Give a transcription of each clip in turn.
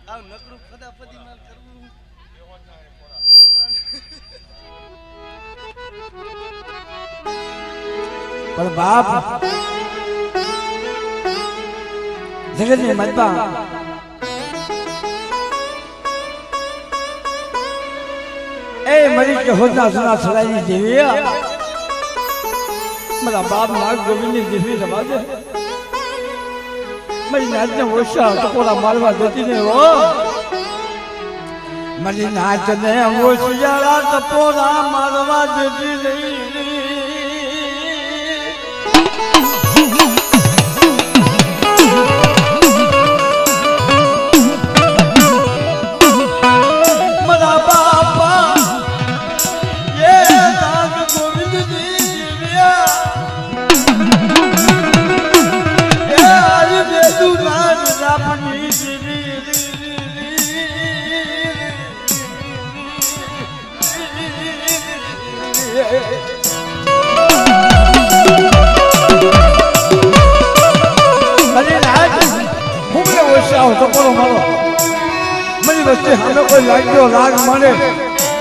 આ નકરું ફટાફટી માલ કરવું પણ બાપ જગતની મતબા એ મરી કે હોદના સુના સડાઈ જેવી મારા બાપ નાગ ગોવિંદની જેવી રવાજે મારી નાચને ઓછા ટકોરા મારવા જતી ને હો મારી નાચને ઓછિયાળા ટકોરા મારવા જતી નહીં કોઈ લાગ્યો લાગ મારે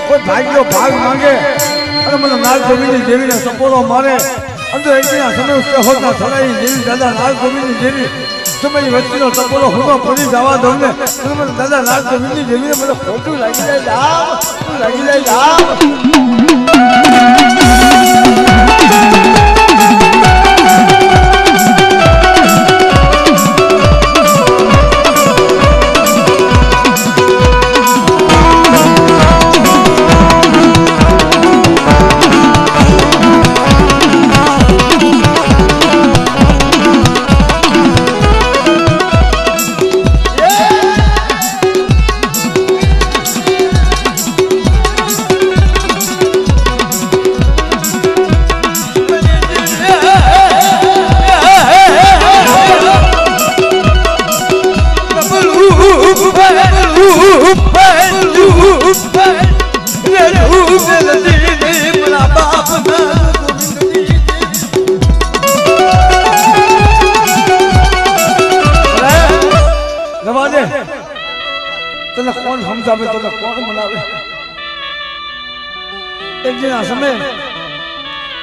કોઈ ભાગ્યો ભાગ માંગે અને મને નાગ ગોવિંદની જેવીને સપોરો મારે અંદર એકના સમય હોતા સડાઈ જેવી દાદા નાગ ગોવિંદની જેવી સમય વચ્ચેનો સપોરો હુનો પડી જવા દઉં ને મને દાદા નાગ ગોવિંદની જેવીને મને ખોટું લાગી જાય તને કોણ સમજાવે તને કોણ મનાવે એક દિન આ સમય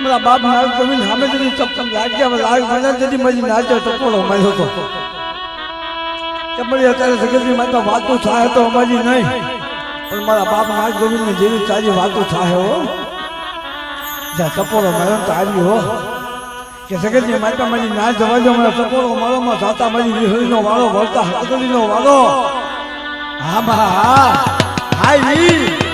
મારા બાપ નાગ ગોવિંદ સામે જતી ચપચપ લાગ્યા લાગ મને જતી મારી નાચો ટકોરો માર્યો હતો કે મારી અત્યારે જગતની માતા વાતો થાય તો અમારી નહીં પણ મારા બાપ નાગ ગોવિંદની જેવી સારી વાતો થાય હો જ્યાં ટકોરો માર્યો તો આવી હો કે જગતની માતા મારી નાચ જવા દો મારા ટકોરો મારોમાં જાતા મારી વિહળીનો વાળો વળતા હાથડીનો વાળો હા હા હાઈ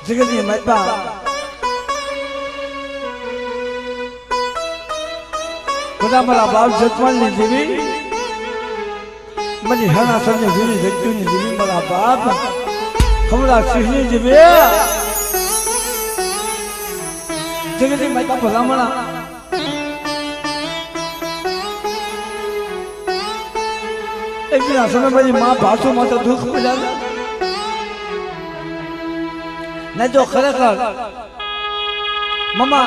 જગતની માતા બધા મારા બાપ જતવાલની જેવી મારી હનાસરની જેવી જગતુની જેવી મારા બાપ હમણાં સિંહની જેવી જગતની માતા ભલામણા એક દિન આ સમય મારી માં ભાષો માટે દુઃખ પડ્યા નહીં તો ખરેખર મમ્મા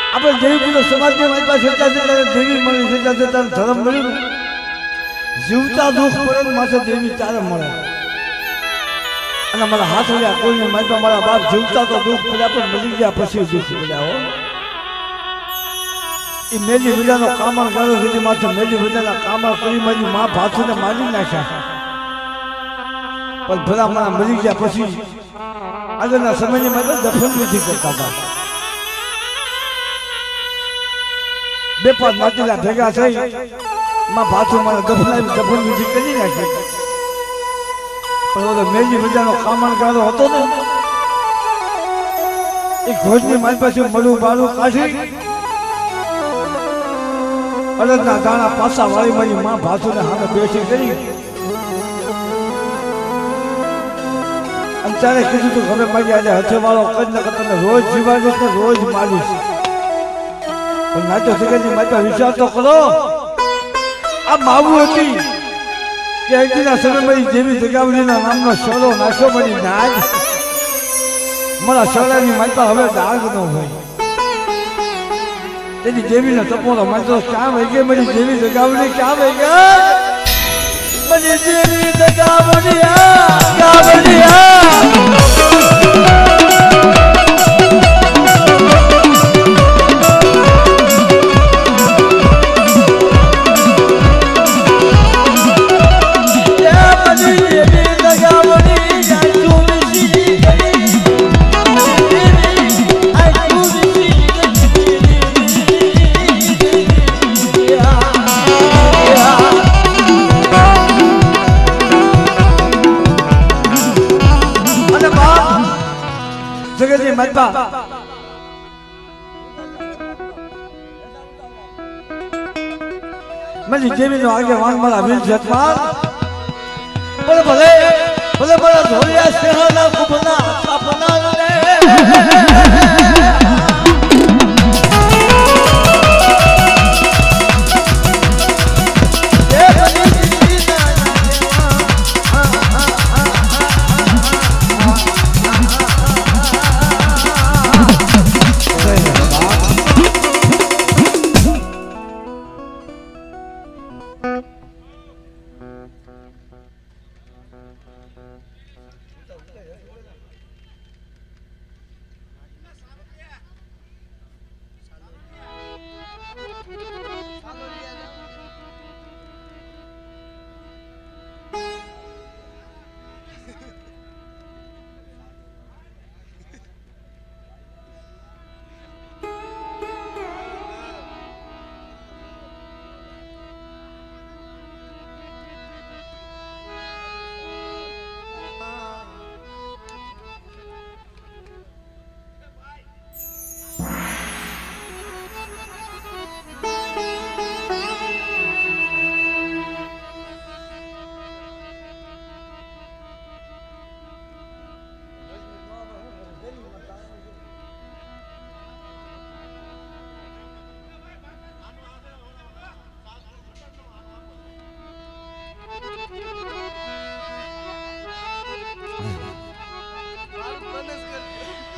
આપણે જેવી પેલો સમાજની મારી પાસે દેવી મળી જતા ધર્મ મળ્યું જીવતા દુઃખ પડે માથે દેવી ત્યારે મળે અને મારા હાથ રહ્યા કોઈને મારી મારા બાપ જીવતા તો દુઃખ પડ્યા પણ મળી ગયા પછી દુઃખ પડ્યા હો એ મેલી વિદાનો કામણ ગાળો સુધી માથે મેલી વિદાના કામણ કરી મારી મા ભાથુને મારી નાખ્યા પણ ભલા મારા મરી ગયા પછી આગળના સમયની મારે દફન વિધિ કરતા હતા બે પાંચ માટીલા ભેગા થઈ માં ભાથું મારે દફન વિધિ કરી નાખી પણ ઓલો મેલી વિદાનો કામણ ગાળો હતો ને એ ઘોષની મારી પાસે મળું બાળું કાઢી અડદના દાણા પાસા વાળી મારી માં ભાથુને સામે બેસી કરી અને ત્યારે કીધું તું ખબર મારી આજે હથે વાળો કદ ને તને રોજ જીવાડીશ ને રોજ મારીશ પણ નાચો સગનની માતા વિચાર તો કરો આ માવું હતી કે અહીંના સમયમાં જેવી જગાવડીના નામનો શોરો નાશો મારી નાજ મારા શોરાની માતા હવે દાગ ન હોય તેની દેવીને તપોરો માનતો ક્યાં વહી ગઈ મારી દેવી જગાવડી ક્યાં વહી ગઈ મારી દેવી જગતની માતા મારી દેવીનો આગેવાન મારા વીર જતમાન ભલે ભલે ભલે મારા ધોળિયા સ્નેહના કુપના સપના રે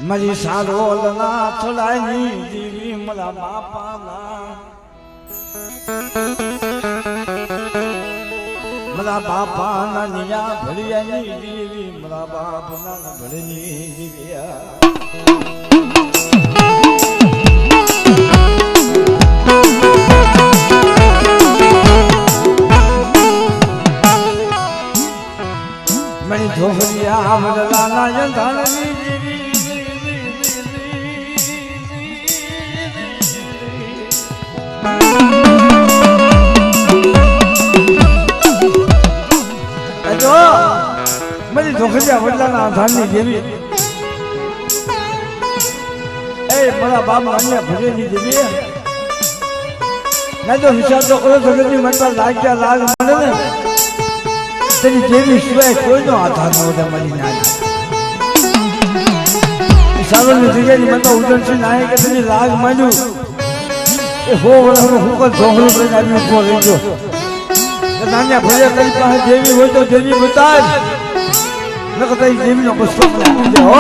મારી સારોલના થોડાની દેવી મારા બાપાના મારા બાપાના નિયા ભળિયાની દેવી મારા બાપના ભળની દેવિયા મારી ધોહરિયા વડલાના યંધાણની દેવી મારી ધોખરિયા વડલાના આધારની દેવી એ મારા બાપ માન્યા ભરેની દેવી ના તો વિચાર તો કરો જગતની માતા લાગ્યા લાગ મળે ને તેની દેવી સિવાય કોઈનો આધાર ન હોય મારી નાની સાવરની જગ્યાની માતા ઉદનસિંહ નાયે કે તેની લાગ માંડ્યું એ હો વર્ષનો હુકર ઢોંગરો કરીને આવી ઉભો રહી ગયો નાન્યા ભર્યા તારી પાસે દેવી હોય તો દેવી બતાજ નકર તારી દેવીનો પુષ્પ આપી દે હો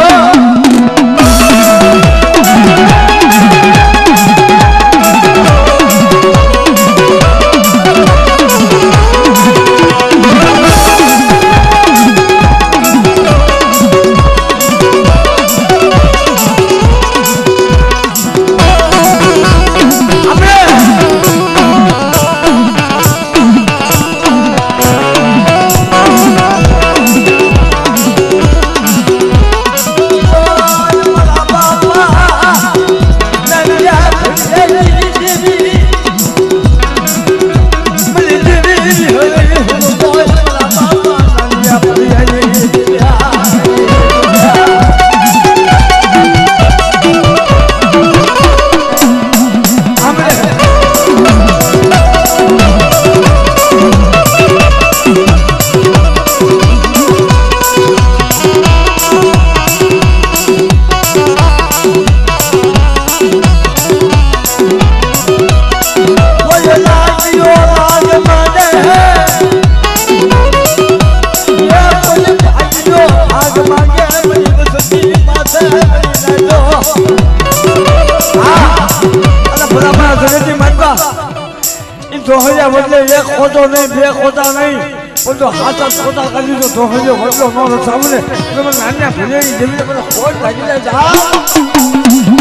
ધોહરિયા બદલે એક ખોટો નહીં, બે ખોટા નહીં, પણ જો હાથ ખોટા કરી તો ધોહરિયો બદલો ન રસાવને તમે નાના ભૂલેની જેવી મને ખોટ લાગી જાય.